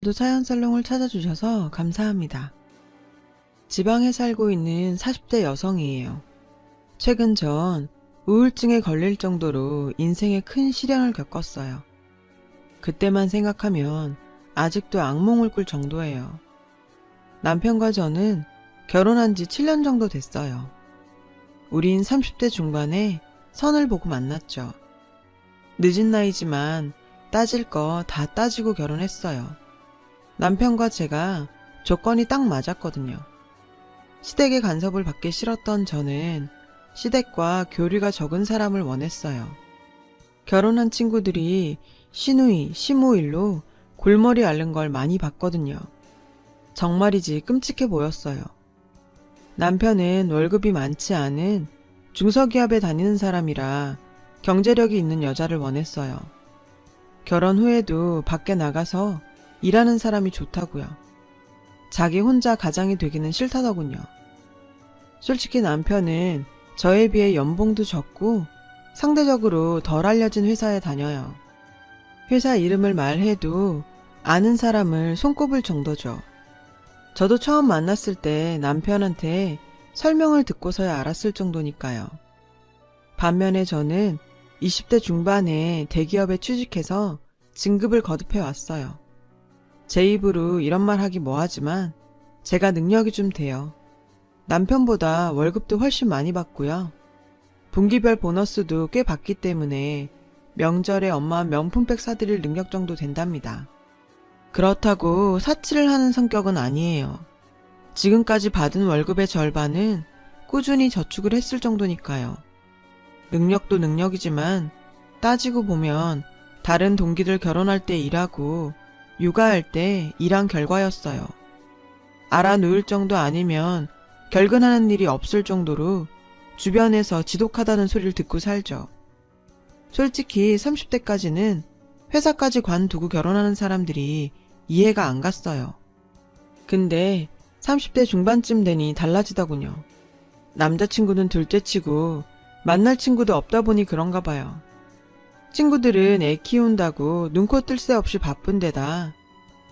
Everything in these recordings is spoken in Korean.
도 사연살롱을 찾아주셔서 감사합니다. 지방에 살고 있는 40대 여성이에요. 최근 전 우울증에 걸릴 정도로 인생에 큰 시련을 겪었어요. 그때만 생각하면 아직도 악몽을 꿀 정도예요. 남편과 저는 결혼한 지 7년 정도 됐어요. 우린 30대 중반에 선을 보고 만났죠. 늦은 나이지만 따질 거 다 따지고 결혼했어요. 남편과 제가 조건이 딱 맞았거든요. 시댁의 간섭을 받기 싫었던 저는 시댁과 교류가 적은 사람을 원했어요. 결혼한 친구들이 시누이, 시모일로 골머리 앓는 걸 많이 봤거든요. 정말이지 끔찍해 보였어요. 남편은 월급이 많지 않은 중소기업에 다니는 사람이라 경제력이 있는 여자를 원했어요. 결혼 후에도 밖에 나가서 일하는 사람이 좋다고요. 자기 혼자 가장이 되기는 싫다더군요. 솔직히 남편은 저에 비해 연봉도 적고 상대적으로 덜 알려진 회사에 다녀요. 회사 이름을 말해도 아는 사람을 손꼽을 정도죠. 저도 처음 만났을 때 남편한테 설명을 듣고서야 알았을 정도니까요. 반면에 저는 20대 중반에 대기업에 취직해서 진급을 거듭해 왔어요. 제 입으로 이런 말 하기 뭐하지만 제가 능력이 좀 돼요. 남편보다 월급도 훨씬 많이 받고요. 분기별 보너스도 꽤 받기 때문에 명절에 엄마 명품백 사드릴 능력 정도 된답니다. 그렇다고 사치를 하는 성격은 아니에요. 지금까지 받은 월급의 절반은 꾸준히 저축을 했을 정도니까요. 능력도 능력이지만 따지고 보면 다른 동기들 결혼할 때 일하고 육아할 때 일한 결과였어요. 알아놓을 정도 아니면 결근하는 일이 없을 정도로 주변에서 지독하다는 소리를 듣고 살죠. 솔직히 30대까지는 회사까지 관두고 결혼하는 사람들이 이해가 안 갔어요. 근데 30대 중반쯤 되니 달라지더군요. 남자친구는 둘째치고 만날 친구도 없다 보니 그런가 봐요. 친구들은 애 키운다고 눈코 뜰 새 없이 바쁜 데다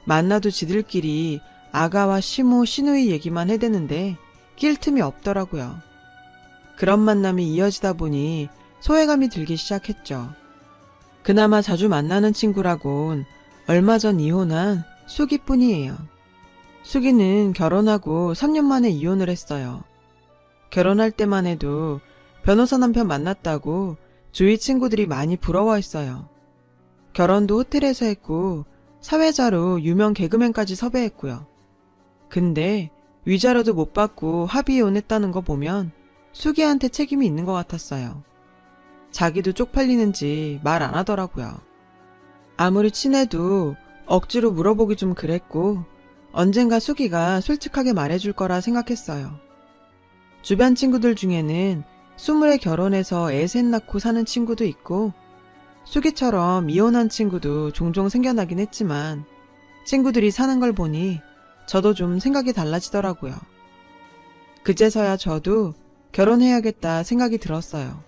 만나도 지들끼리 아가와 시모, 시누이 얘기만 해대는데 낄 틈이 없더라고요. 그런 만남이 이어지다 보니 소외감이 들기 시작했죠. 그나마 자주 만나는 친구라곤 얼마 전 이혼한 수기뿐이에요. 수기는 결혼하고 3년 만에 이혼을 했어요. 결혼할 때만 해도 변호사 남편 만났다고 주위 친구들이 많이 부러워했어요. 결혼도 호텔에서 했고 사회자로 유명 개그맨까지 섭외했고요. 근데 위자료도 못 받고 합의이혼했다는 거 보면 수기한테 책임이 있는 것 같았어요. 자기도 쪽팔리는지 말 안 하더라고요. 아무리 친해도 억지로 물어보기 좀 그랬고 언젠가 수기가 솔직하게 말해줄 거라 생각했어요. 주변 친구들 중에는 20에 결혼해서 애 셋 낳고 사는 친구도 있고 수기처럼 이혼한 친구도 종종 생겨나긴 했지만 친구들이 사는 걸 보니 저도 좀 생각이 달라지더라고요. 그제서야 저도 결혼해야겠다 생각이 들었어요.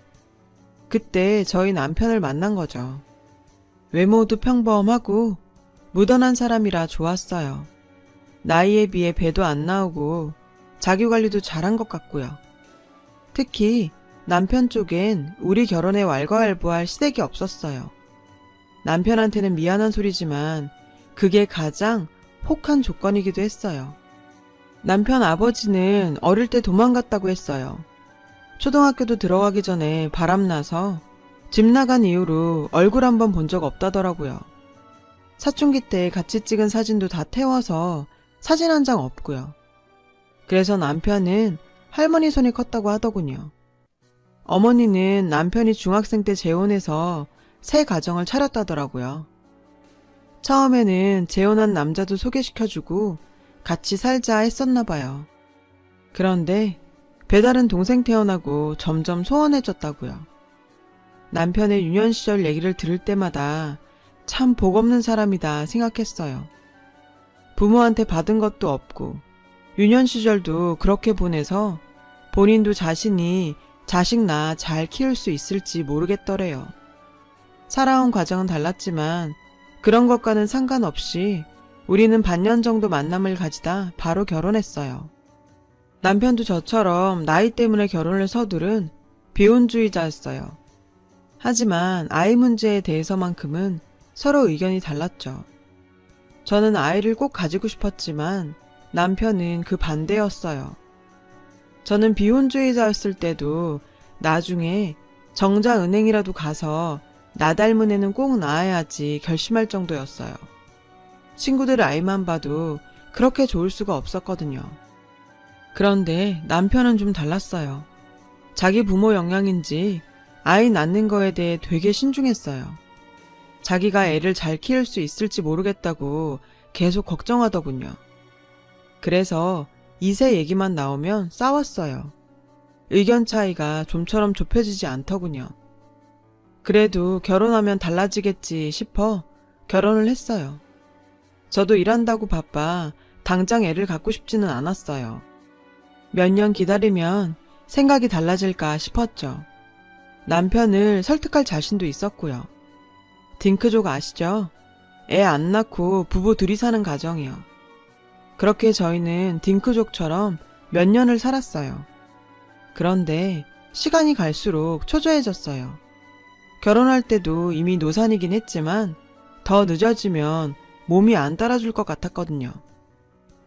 그때 저희 남편을 만난 거죠. 외모도 평범하고 무던한 사람이라 좋았어요. 나이에 비해 배도 안 나오고 자기관리도 잘한 것 같고요. 특히 남편 쪽엔 우리 결혼에 왈가왈부할 시댁이 없었어요. 남편한테는 미안한 소리지만 그게 가장 혹한 조건이기도 했어요. 남편 아버지는 어릴 때 도망갔다고 했어요. 초등학교도 들어가기 전에 바람나서 집 나간 이후로 얼굴 한번 본 적 없다더라고요. 사춘기 때 같이 찍은 사진도 다 태워서 사진 한 장 없고요. 그래서 남편은 할머니 손이 컸다고 하더군요. 어머니는 남편이 중학생 때 재혼해서 새 가정을 차렸다더라고요. 처음에는 재혼한 남자도 소개시켜주고 같이 살자 했었나 봐요. 그런데 배다른 동생 태어나고 점점 소원해졌다고요. 남편의 유년 시절 얘기를 들을 때마다 참 복없는 사람이다 생각했어요. 부모한테 받은 것도 없고 유년 시절도 그렇게 보내서 본인도 자신이 자식 낳아 잘 키울 수 있을지 모르겠더래요. 살아온 과정은 달랐지만 그런 것과는 상관없이 우리는 반년 정도 만남을 가지다 바로 결혼했어요. 남편도 저처럼 나이 때문에 결혼을 서두른 비혼주의자였어요. 하지만 아이 문제에 대해서만큼은 서로 의견이 달랐죠. 저는 아이를 꼭 가지고 싶었지만 남편은 그 반대였어요. 저는 비혼주의자였을 때도 나중에 정자은행이라도 가서 나 닮은 애는 꼭 낳아야지 결심할 정도였어요. 친구들 아이만 봐도 그렇게 좋을 수가 없었거든요. 그런데 남편은 좀 달랐어요. 자기 부모 영향인지 아이 낳는 거에 대해 되게 신중했어요. 자기가 애를 잘 키울 수 있을지 모르겠다고 계속 걱정하더군요. 그래서 2세 얘기만 나오면 싸웠어요. 의견 차이가 좀처럼 좁혀지지 않더군요. 그래도 결혼하면 달라지겠지 싶어 결혼을 했어요. 저도 일한다고 바빠 당장 애를 갖고 싶지는 않았어요. 몇 년 기다리면 생각이 달라질까 싶었죠. 남편을 설득할 자신도 있었고요. 딩크족 아시죠? 애 안 낳고 부부 둘이 사는 가정이요. 그렇게 저희는 딩크족처럼 몇 년을 살았어요. 그런데 시간이 갈수록 초조해졌어요. 결혼할 때도 이미 노산이긴 했지만 더 늦어지면 몸이 안 따라줄 것 같았거든요.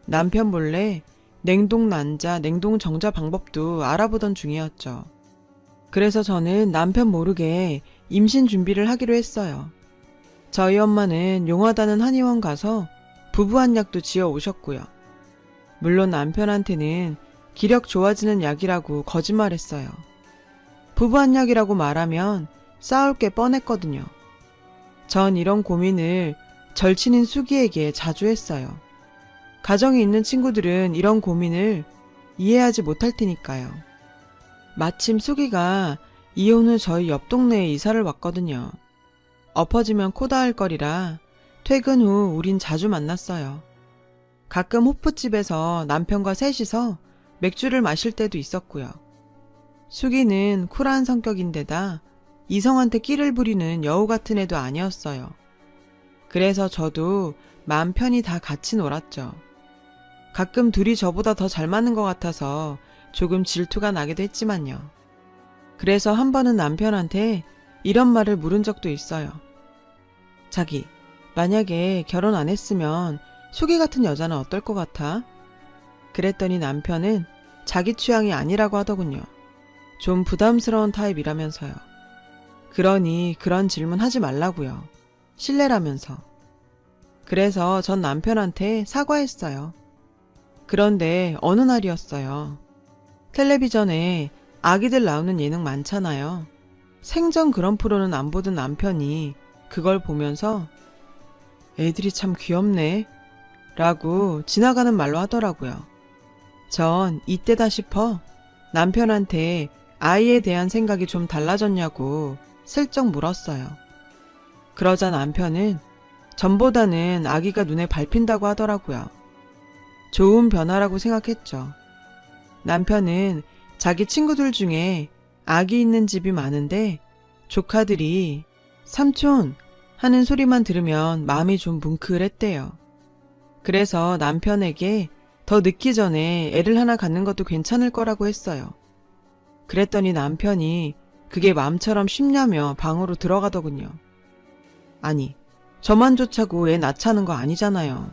남편 몰래 냉동 난자, 냉동 정자 방법도 알아보던 중이었죠. 그래서 저는 남편 모르게 임신 준비를 하기로 했어요. 저희 엄마는 용하다는 한의원 가서 부부한약도 지어 오셨고요. 물론 남편한테는 기력 좋아지는 약이라고 거짓말했어요. 부부한약이라고 말하면 싸울 게 뻔했거든요. 전 이런 고민을 절친인 수기에게 자주 했어요. 가정이 있는 친구들은 이런 고민을 이해하지 못할 테니까요. 마침 수기가 이혼 후 저희 옆 동네에 이사를 왔거든요. 엎어지면 코 닿을 거리라 퇴근 후 우린 자주 만났어요. 가끔 호프집에서 남편과 셋이서 맥주를 마실 때도 있었고요. 수기는 쿨한 성격인데다 이성한테 끼를 부리는 여우 같은 애도 아니었어요. 그래서 저도 마음 편히 다 같이 놀았죠. 가끔 둘이 저보다 더 잘 맞는 것 같아서 조금 질투가 나기도 했지만요. 그래서 한 번은 남편한테 이런 말을 물은 적도 있어요. 자기, 만약에 결혼 안 했으면 수기 같은 여자는 어떨 것 같아? 그랬더니 남편은 자기 취향이 아니라고 하더군요. 좀 부담스러운 타입이라면서요. 그러니 그런 질문 하지 말라고요. 실례라면서. 그래서 전 남편한테 사과했어요. 그런데 어느 날이었어요. 텔레비전에 아기들 나오는 예능 많잖아요. 생전 그런 프로는 안 보던 남편이 그걸 보면서 애들이 참 귀엽네 라고 지나가는 말로 하더라고요. 전 이때다 싶어 남편한테 아이에 대한 생각이 좀 달라졌냐고 슬쩍 물었어요. 그러자 남편은 전보다는 아기가 눈에 밟힌다고 하더라고요. 좋은 변화라고 생각했죠. 남편은 자기 친구들 중에 아기 있는 집이 많은데 조카들이 삼촌 하는 소리만 들으면 마음이 좀 뭉클했대요. 그래서 남편에게 더 늦기 전에 애를 하나 갖는 것도 괜찮을 거라고 했어요. 그랬더니 남편이 그게 마음처럼 쉽냐며 방으로 들어가더군요. 아니, 저만 좋자고 애 낳자는 거 아니잖아요.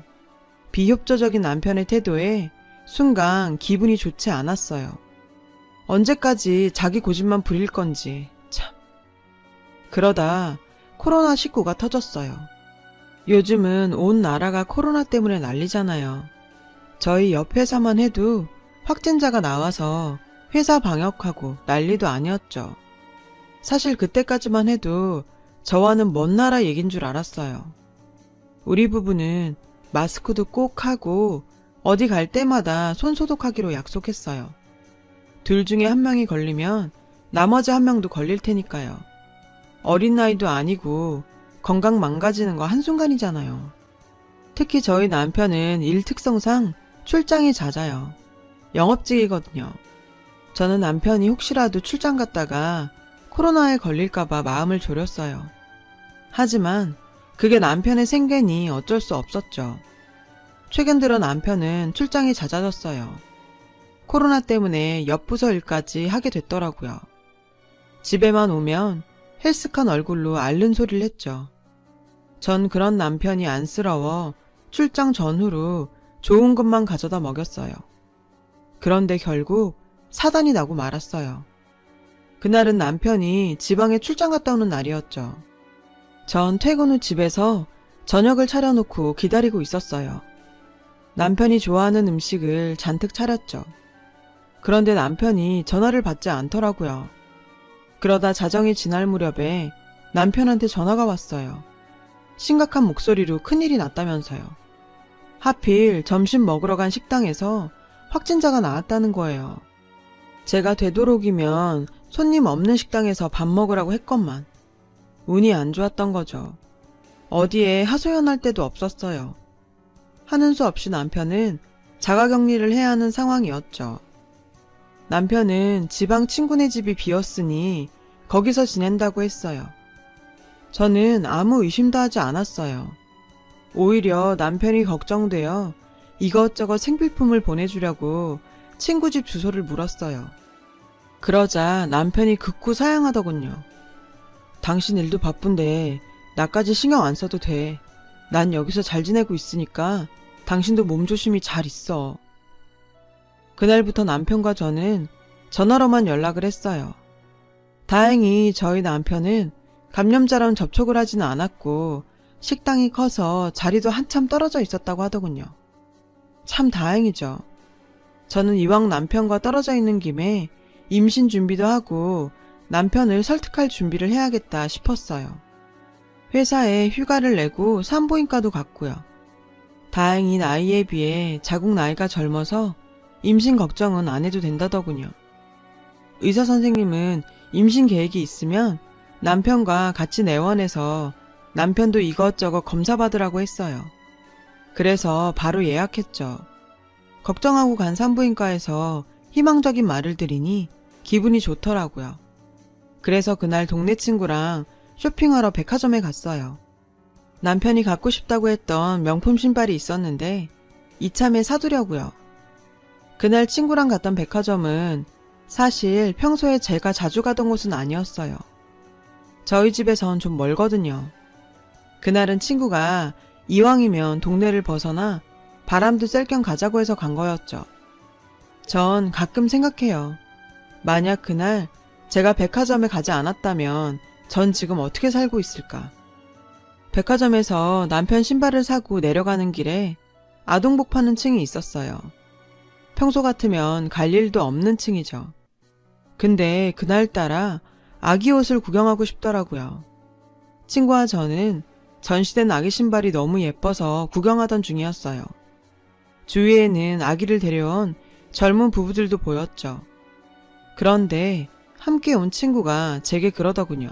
비협조적인 남편의 태도에 순간 기분이 좋지 않았어요. 언제까지 자기 고집만 부릴 건지 참. 그러다 코로나19가 터졌어요. 요즘은 온 나라가 코로나 때문에 난리잖아요. 저희 옆 회사만 해도 확진자가 나와서 회사 방역하고 난리도 아니었죠. 사실 그때까지만 해도 저와는 먼 나라 얘긴 줄 알았어요. 우리 부부는 마스크도 꼭 하고 어디 갈 때마다 손 소독하기로 약속했어요. 둘 중에 한 명이 걸리면 나머지 한 명도 걸릴 테니까요. 어린 나이도 아니고 건강 망가지는 거 한순간이잖아요. 특히 저희 남편은 일 특성상 출장이 잦아요. 영업직이거든요. 저는 남편이 혹시라도 출장 갔다가 코로나에 걸릴까봐 마음을 졸였어요. 하지만 그게 남편의 생계니 어쩔 수 없었죠. 최근 들어 남편은 출장이 잦아졌어요. 코로나 때문에 옆부서 일까지 하게 됐더라고요. 집에만 오면 헬스한 얼굴로 앓는 소리를 했죠. 전 그런 남편이 안쓰러워 출장 전후로 좋은 것만 가져다 먹였어요. 그런데 결국 사단이 나고 말았어요. 그날은 남편이 지방에 출장 갔다 오는 날이었죠. 전 퇴근 후 집에서 저녁을 차려놓고 기다리고 있었어요. 남편이 좋아하는 음식을 잔뜩 차렸죠. 그런데 남편이 전화를 받지 않더라고요. 그러다 자정이 지날 무렵에 남편한테 전화가 왔어요. 심각한 목소리로 큰일이 났다면서요. 하필 점심 먹으러 간 식당에서 확진자가 나왔다는 거예요. 제가 되도록이면 손님 없는 식당에서 밥 먹으라고 했건만 운이 안 좋았던 거죠. 어디에 하소연할 데도 없었어요. 하는 수 없이 남편은 자가격리를 해야 하는 상황이었죠. 남편은 지방 친구네 집이 비었으니 거기서 지낸다고 했어요. 저는 아무 의심도 하지 않았어요. 오히려 남편이 걱정되어 이것저것 생필품을 보내주려고 친구 집 주소를 물었어요. 그러자 남편이 극구 사양하더군요. 당신 일도 바쁜데 나까지 신경 안 써도 돼. 난 여기서 잘 지내고 있으니까 당신도 몸조심히 잘 있어. 그날부터 남편과 저는 전화로만 연락을 했어요. 다행히 저희 남편은 감염자랑 접촉을 하지는 않았고 식당이 커서 자리도 한참 떨어져 있었다고 하더군요. 참 다행이죠. 저는 이왕 남편과 떨어져 있는 김에 임신 준비도 하고 남편을 설득할 준비를 해야겠다 싶었어요. 회사에 휴가를 내고 산부인과도 갔고요. 다행히 나이에 비해 자국 나이가 젊어서 임신 걱정은 안 해도 된다더군요. 의사 선생님은 임신 계획이 있으면 남편과 같이 내원해서 남편도 이것저것 검사받으라고 했어요. 그래서 바로 예약했죠. 걱정하고 간 산부인과에서 희망적인 말을 들으니 기분이 좋더라고요. 그래서 그날 동네 친구랑 쇼핑하러 백화점에 갔어요. 남편이 갖고 싶다고 했던 명품 신발이 있었는데 이참에 사두려고요. 그날 친구랑 갔던 백화점은 사실 평소에 제가 자주 가던 곳은 아니었어요. 저희 집에선 좀 멀거든요. 그날은 친구가 이왕이면 동네를 벗어나 바람도 쐴 겸 가자고 해서 간 거였죠. 전 가끔 생각해요. 만약 그날 제가 백화점에 가지 않았다면 전 지금 어떻게 살고 있을까? 백화점에서 남편 신발을 사고 내려가는 길에 아동복 파는 층이 있었어요. 평소 같으면 갈 일도 없는 층이죠. 근데 그날따라 아기 옷을 구경하고 싶더라고요. 친구와 저는 전시된 아기 신발이 너무 예뻐서 구경하던 중이었어요. 주위에는 아기를 데려온 젊은 부부들도 보였죠. 그런데 함께 온 친구가 제게 그러더군요.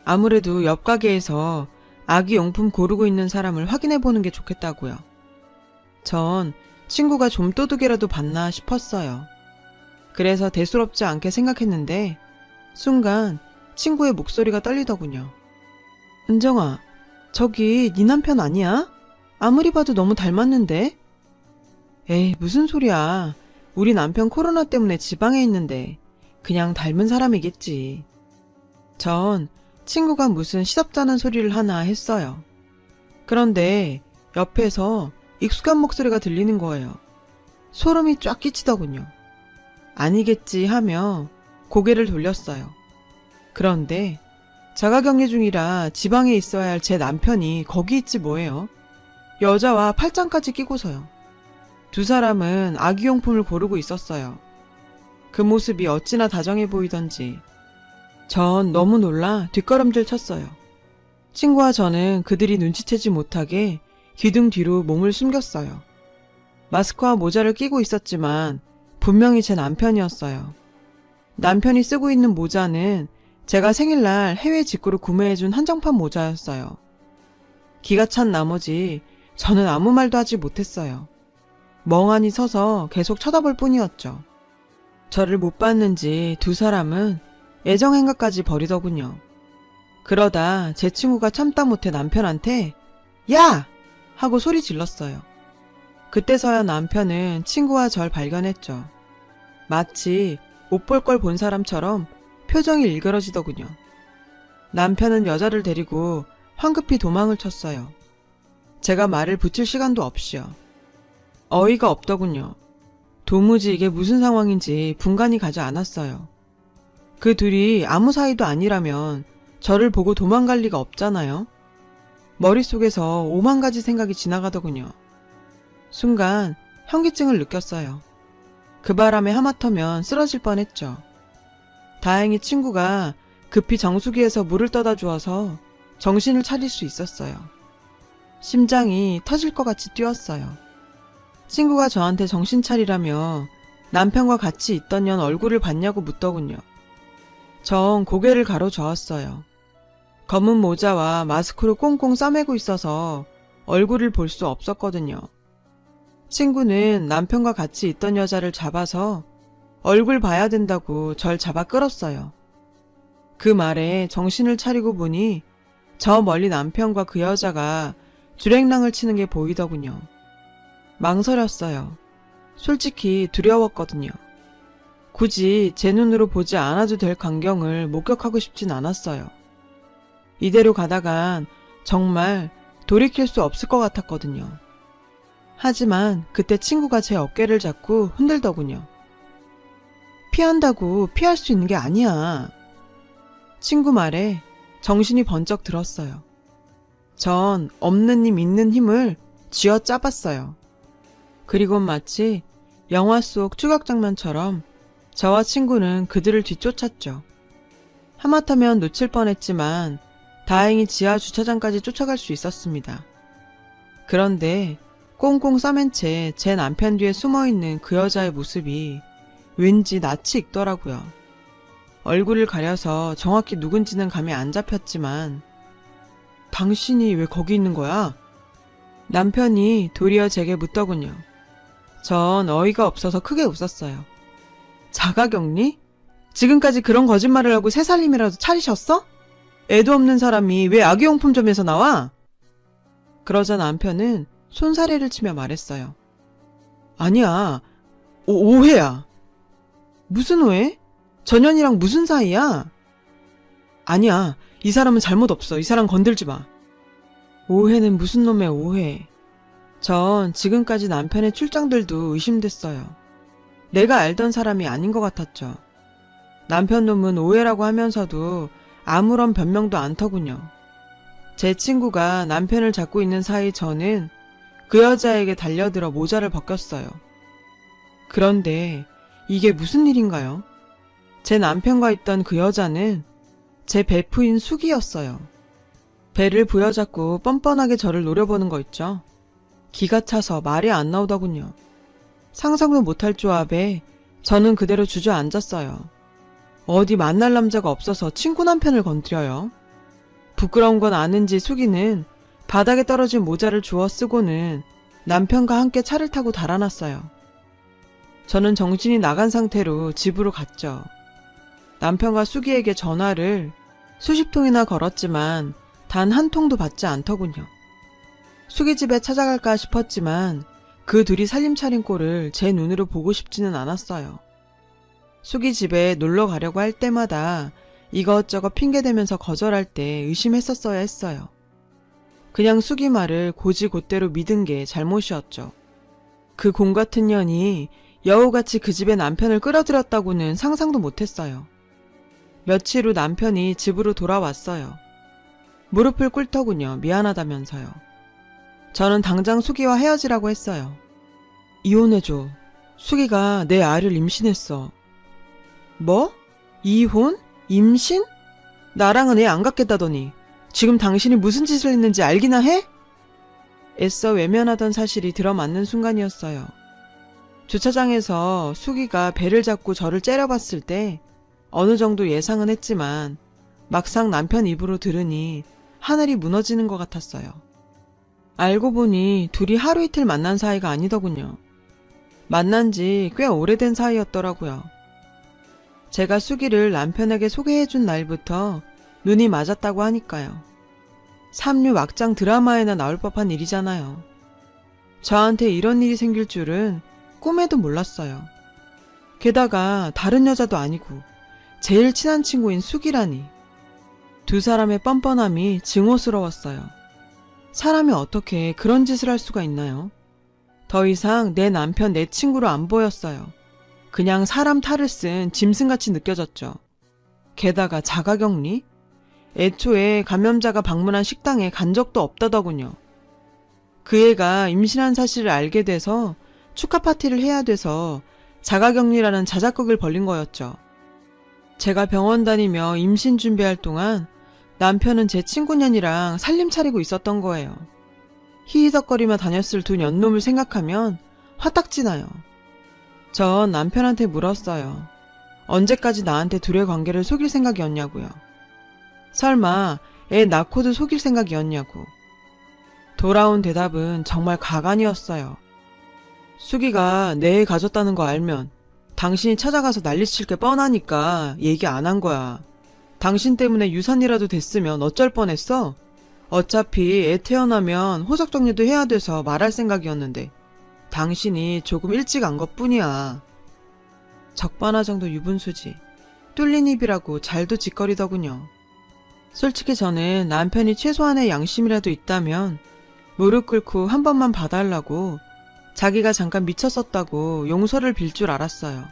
아무래도 옆 가게에서 아기 용품 고르고 있는 사람을 확인해 보는 게 좋겠다고요. 전 친구가 좀도둑이라도 봤나 싶었어요. 그래서 대수롭지 않게 생각했는데 순간 친구의 목소리가 떨리더군요. 은정아, 저기 네 남편 아니야? 아무리 봐도 너무 닮았는데? 에이, 무슨 소리야. 우리 남편 코로나 때문에 지방에 있는데 그냥 닮은 사람이겠지. 전 친구가 무슨 시덥잖은 소리를 하나 했어요. 그런데 옆에서 익숙한 목소리가 들리는 거예요. 소름이 쫙 끼치더군요. 아니겠지 하며 고개를 돌렸어요. 그런데 자가격리 중이라 지방에 있어야 할 제 남편이 거기 있지 뭐예요. 여자와 팔짱까지 끼고서요. 두 사람은 아기용품을 고르고 있었어요. 그 모습이 어찌나 다정해 보이던지 전 너무 놀라 뒷걸음질 쳤어요. 친구와 저는 그들이 눈치채지 못하게 기둥 뒤로 몸을 숨겼어요. 마스크와 모자를 끼고 있었지만 분명히 제 남편이었어요. 남편이 쓰고 있는 모자는 제가 생일날 해외 직구로 구매해준 한정판 모자였어요. 기가 찬 나머지 저는 아무 말도 하지 못했어요. 멍하니 서서 계속 쳐다볼 뿐이었죠. 저를 못 봤는지 두 사람은 애정행각까지 벌이더군요. 그러다 제 친구가 참다 못해 남편한테 야! 하고 소리 질렀어요. 그때서야 남편은 친구와 절 발견했죠. 마치 못 볼 걸 본 사람처럼 표정이 일그러지더군요. 남편은 여자를 데리고 황급히 도망을 쳤어요. 제가 말을 붙일 시간도 없이요. 어이가 없더군요. 도무지 이게 무슨 상황인지 분간이 가지 않았어요. 그 둘이 아무 사이도 아니라면 저를 보고 도망갈 리가 없잖아요. 머릿속에서 오만 가지 생각이 지나가더군요. 순간 현기증을 느꼈어요. 그 바람에 하마터면 쓰러질 뻔했죠. 다행히 친구가 급히 정수기에서 물을 떠다 주어서 정신을 차릴 수 있었어요. 심장이 터질 것 같이 뛰었어요. 친구가 저한테 정신 차리라며 남편과 같이 있던 년 얼굴을 봤냐고 묻더군요. 전 고개를 가로저었어요. 검은 모자와 마스크로 꽁꽁 싸매고 있어서 얼굴을 볼 수 없었거든요. 친구는 남편과 같이 있던 여자를 잡아서 얼굴 봐야 된다고 절 잡아 끌었어요. 그 말에 정신을 차리고 보니 저 멀리 남편과 그 여자가 주랭랑을 치는 게 보이더군요. 망설였어요. 솔직히 두려웠거든요. 굳이 제 눈으로 보지 않아도 될 광경을 목격하고 싶진 않았어요. 이대로 가다간 정말 돌이킬 수 없을 것 같았거든요. 하지만 그때 친구가 제 어깨를 잡고 흔들더군요. 피한다고 피할 수 있는 게 아니야. 친구 말에 정신이 번쩍 들었어요. 전 없는 힘 있는 힘을 쥐어 짜봤어요. 그리고 마치 영화 속 추격 장면처럼 저와 친구는 그들을 뒤쫓았죠. 하마터면 놓칠 뻔했지만 다행히 지하 주차장까지 쫓아갈 수 있었습니다. 그런데 꽁꽁 싸맨 채 제 남편 뒤에 숨어있는 그 여자의 모습이 왠지 낯이 익더라고요. 얼굴을 가려서 정확히 누군지는 감이 안 잡혔지만 당신이 왜 거기 있는 거야? 남편이 도리어 제게 묻더군요. 전 어이가 없어서 크게 웃었어요. 자가격리? 지금까지 그런 거짓말을 하고 새 살림이라도 차리셨어? 애도 없는 사람이 왜 아기용품점에서 나와? 그러자 남편은 손사래를 치며 말했어요. 아니야, 오해야. 무슨 오해? 전현이랑 무슨 사이야? 아니야, 이 사람은 잘못 없어. 이 사람 건들지 마. 오해는 무슨 놈의 오해. 전 지금까지 남편의 출장들도 의심됐어요. 내가 알던 사람이 아닌 것 같았죠. 남편 놈은 오해라고 하면서도 아무런 변명도 않더군요. 제 친구가 남편을 잡고 있는 사이 저는 그 여자에게 달려들어 모자를 벗겼어요. 그런데 이게 무슨 일인가요? 제 남편과 있던 그 여자는 제 베프인 숙이었어요. 배를 부여잡고 뻔뻔하게 저를 노려보는 거 있죠. 기가 차서 말이 안 나오더군요. 상상도 못할 조합에 저는 그대로 주저앉았어요. 어디 만날 남자가 없어서 친구 남편을 건드려요. 부끄러운 건 아는지 숙이는 바닥에 떨어진 모자를 주워 쓰고는 남편과 함께 차를 타고 달아났어요. 저는 정신이 나간 상태로 집으로 갔죠. 남편과 숙이에게 전화를 수십 통이나 걸었지만 단 한 통도 받지 않더군요. 숙이 집에 찾아갈까 싶었지만 그 둘이 살림 차린 꼴을 제 눈으로 보고 싶지는 않았어요. 숙이 집에 놀러 가려고 할 때마다 이것저것 핑계대면서 거절할 때 의심했었어야 했어요. 그냥 숙이 말을 고지곧대로 믿은 게 잘못이었죠. 그 공 같은 년이 여우같이 그 집에 남편을 끌어들였다고는 상상도 못했어요. 며칠 후 남편이 집으로 돌아왔어요. 무릎을 꿇더군요. 미안하다면서요. 저는 당장 숙이와 헤어지라고 했어요. 이혼해줘. 숙이가 내 아이를 임신했어. 뭐? 이혼? 임신? 나랑은 애 안 갖겠다더니 지금 당신이 무슨 짓을 했는지 알기나 해? 애써 외면하던 사실이 들어맞는 순간이었어요. 주차장에서 숙이가 배를 잡고 저를 째려봤을 때 어느 정도 예상은 했지만 막상 남편 입으로 들으니 하늘이 무너지는 것 같았어요. 알고 보니 둘이 하루 이틀 만난 사이가 아니더군요. 만난 지 꽤 오래된 사이였더라고요. 제가 숙이를 남편에게 소개해준 날부터 눈이 맞았다고 하니까요. 삼류 막장 드라마에나 나올 법한 일이잖아요. 저한테 이런 일이 생길 줄은 꿈에도 몰랐어요. 게다가 다른 여자도 아니고 제일 친한 친구인 숙이라니. 두 사람의 뻔뻔함이 증오스러웠어요. 사람이 어떻게 그런 짓을 할 수가 있나요? 더 이상 내 남편, 내 친구로 안 보였어요. 그냥 사람 탈을 쓴 짐승같이 느껴졌죠. 게다가 자가격리? 애초에 감염자가 방문한 식당에 간 적도 없다더군요. 그 애가 임신한 사실을 알게 돼서 축하 파티를 해야 돼서 자가격리라는 자작극을 벌린 거였죠. 제가 병원 다니며 임신 준비할 동안 남편은 제 친구년이랑 살림 차리고 있었던 거예요. 히히덕거리며 다녔을 두 년놈을 생각하면 화딱지 나요. 전 남편한테 물었어요. 언제까지 나한테 둘의 관계를 속일 생각이었냐고요. 설마 애 낳고도 속일 생각이었냐고. 돌아온 대답은 정말 가관이었어요. 수기가 내 애 가졌다는 거 알면 당신이 찾아가서 난리칠 게 뻔하니까 얘기 안 한 거야. 당신 때문에 유산이라도 됐으면 어쩔 뻔했어? 어차피 애 태어나면 호적 정리도 해야 돼서 말할 생각이었는데 당신이 조금 일찍 안 것뿐이야. 적반하 정도 유분수지. 뚫린 입이라고 잘도 짓거리더군요. 솔직히 저는 남편이 최소한의 양심이라도 있다면 무릎 꿇고 한 번만 봐달라고 자기가 잠깐 미쳤었다고 용서를 빌 줄 알았어요.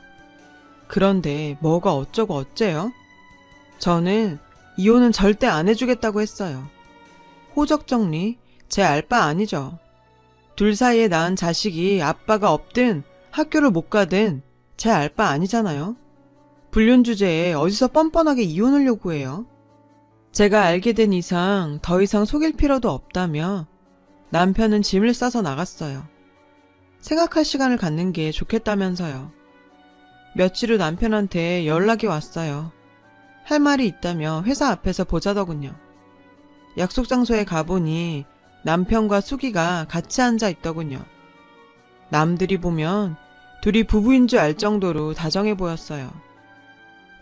그런데 뭐가 어쩌고 어째요? 저는 이혼은 절대 안 해주겠다고 했어요. 호적 정리? 제 알 바 아니죠. 둘 사이에 낳은 자식이 아빠가 없든 학교를 못 가든 제 알 바 아니잖아요. 불륜 주제에 어디서 뻔뻔하게 이혼을 요구해요. 제가 알게 된 이상 더 이상 속일 필요도 없다며 남편은 짐을 싸서 나갔어요. 생각할 시간을 갖는 게 좋겠다면서요. 며칠 후 남편한테 연락이 왔어요. 할 말이 있다며 회사 앞에서 보자더군요. 약속 장소에 가보니 남편과 수기가 같이 앉아 있더군요. 남들이 보면 둘이 부부인 줄 알 정도로 다정해 보였어요.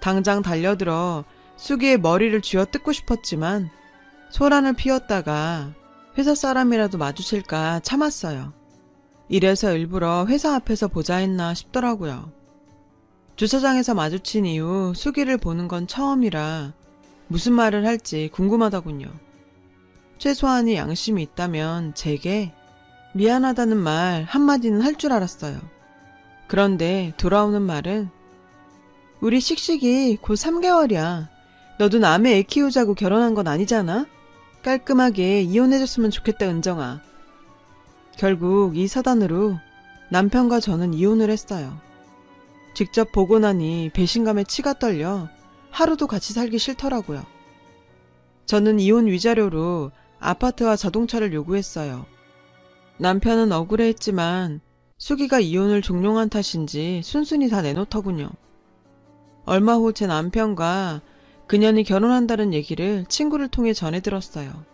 당장 달려들어 수기의 머리를 쥐어뜯고 싶었지만 소란을 피웠다가 회사 사람이라도 마주칠까 참았어요. 이래서 일부러 회사 앞에서 보자 했나 싶더라고요. 주차장에서 마주친 이후 수기를 보는 건 처음이라 무슨 말을 할지 궁금하더군요. 최소한의 양심이 있다면 제게 미안하다는 말 한마디는 할 줄 알았어요. 그런데 돌아오는 말은 우리 씩씩이 곧 3개월이야. 너도 남의 애 키우자고 결혼한 건 아니잖아? 깔끔하게 이혼해줬으면 좋겠다, 은정아. 결국 이 사단으로 남편과 저는 이혼을 했어요. 직접 보고 나니 배신감에 치가 떨려 하루도 같이 살기 싫더라고요. 저는 이혼 위자료로 아파트와 자동차를 요구했어요. 남편은 억울해했지만 수기가 이혼을 종용한 탓인지 순순히 다 내놓더군요. 얼마 후 제 남편과 그년이 결혼한다는 얘기를 친구를 통해 전해 들었어요.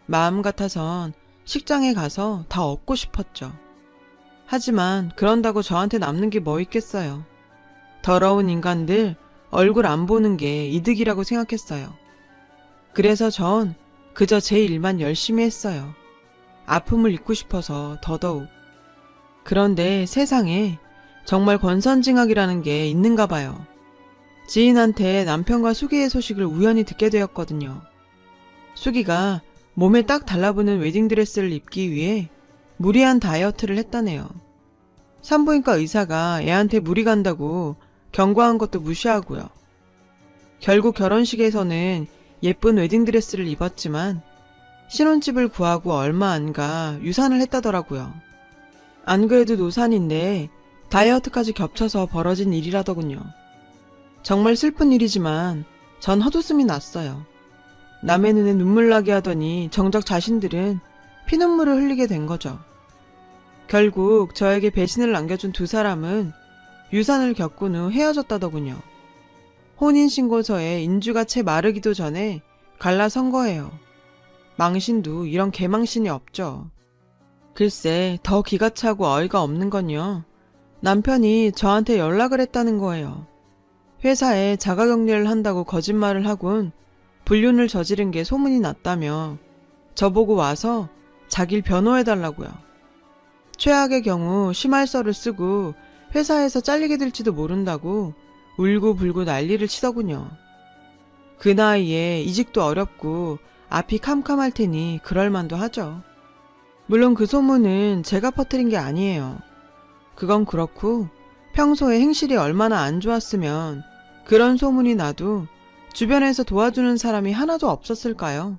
마음 같아선 식장에 가서 다 얻고 싶었죠. 하지만 그런다고 저한테 남는 게 뭐 있겠어요. 더러운 인간들 얼굴 안 보는 게 이득이라고 생각했어요. 그래서 전 그저 제 일만 열심히 했어요. 아픔을 잊고 싶어서 더더욱. 그런데 세상에 정말 권선징악이라는 게 있는가 봐요. 지인한테 남편과 수기의 소식을 우연히 듣게 되었거든요. 수기가 몸에 딱 달라붙는 웨딩드레스를 입기 위해 무리한 다이어트를 했다네요. 산부인과 의사가 애한테 무리 간다고 경고한 것도 무시하고요. 결국 결혼식에서는 예쁜 웨딩드레스를 입었지만 신혼집을 구하고 얼마 안 가 유산을 했다더라고요. 안 그래도 노산인데 다이어트까지 겹쳐서 벌어진 일이라더군요. 정말 슬픈 일이지만 전 헛웃음이 났어요. 남의 눈에 눈물 나게 하더니 정작 자신들은 피눈물을 흘리게 된 거죠. 결국 저에게 배신을 남겨준 두 사람은 유산을 겪은 후 헤어졌다더군요. 혼인신고서에 인주가 채 마르기도 전에 갈라선 거예요. 망신도 이런 개망신이 없죠. 글쎄 더 기가 차고 어이가 없는 건요. 남편이 저한테 연락을 했다는 거예요. 회사에 자가격리를 한다고 거짓말을 하곤 불륜을 저지른 게 소문이 났다며 저보고 와서 자길 변호해달라고요. 최악의 경우 심할서를 쓰고 회사에서 잘리게 될지도 모른다고 울고불고 난리를 치더군요. 그 나이에 이직도 어렵고 앞이 캄캄할 테니 그럴만도 하죠. 물론 그 소문은 제가 퍼뜨린 게 아니에요. 그건 그렇고 평소에 행실이 얼마나 안 좋았으면 그런 소문이 나도 주변에서 도와주는 사람이 하나도 없었을까요?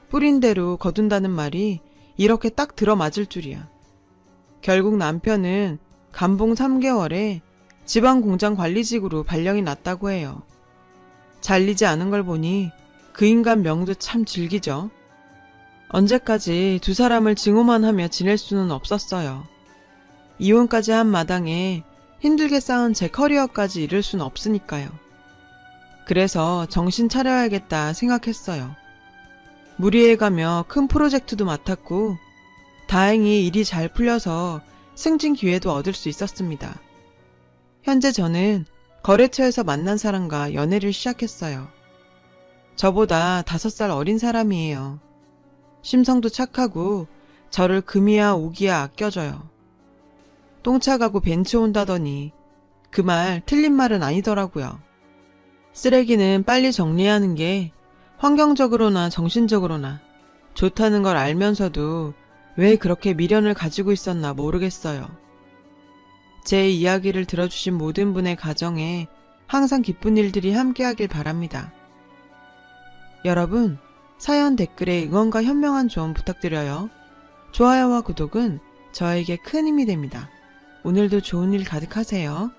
뿌린 대로 거둔다는 말이 이렇게 딱 들어맞을 줄이야. 결국 남편은 감봉 3개월에 지방공장 관리직으로 발령이 났다고 해요. 잘리지 않은 걸 보니 그 인간 명도 참 질기죠. 언제까지 두 사람을 증오만 하며 지낼 수는 없었어요. 이혼까지 한 마당에 힘들게 쌓은 제 커리어까지 잃을 순 없으니까요. 그래서 정신 차려야겠다 생각했어요. 무리해가며 큰 프로젝트도 맡았고 다행히 일이 잘 풀려서 승진 기회도 얻을 수 있었습니다. 현재 저는 거래처에서 만난 사람과 연애를 시작했어요. 저보다 5살 어린 사람이에요. 심성도 착하고 저를 금이야 오기야 아껴줘요. 똥차 가고 벤츠 온다더니 그 말 틀린 말은 아니더라고요. 쓰레기는 빨리 정리하는 게 환경적으로나 정신적으로나 좋다는 걸 알면서도 왜 그렇게 미련을 가지고 있었나 모르겠어요. 제 이야기를 들어주신 모든 분의 가정에 항상 기쁜 일들이 함께하길 바랍니다. 여러분, 사연 댓글에 응원과 현명한 조언 부탁드려요. 좋아요와 구독은 저에게 큰 힘이 됩니다. 오늘도 좋은 일 가득하세요.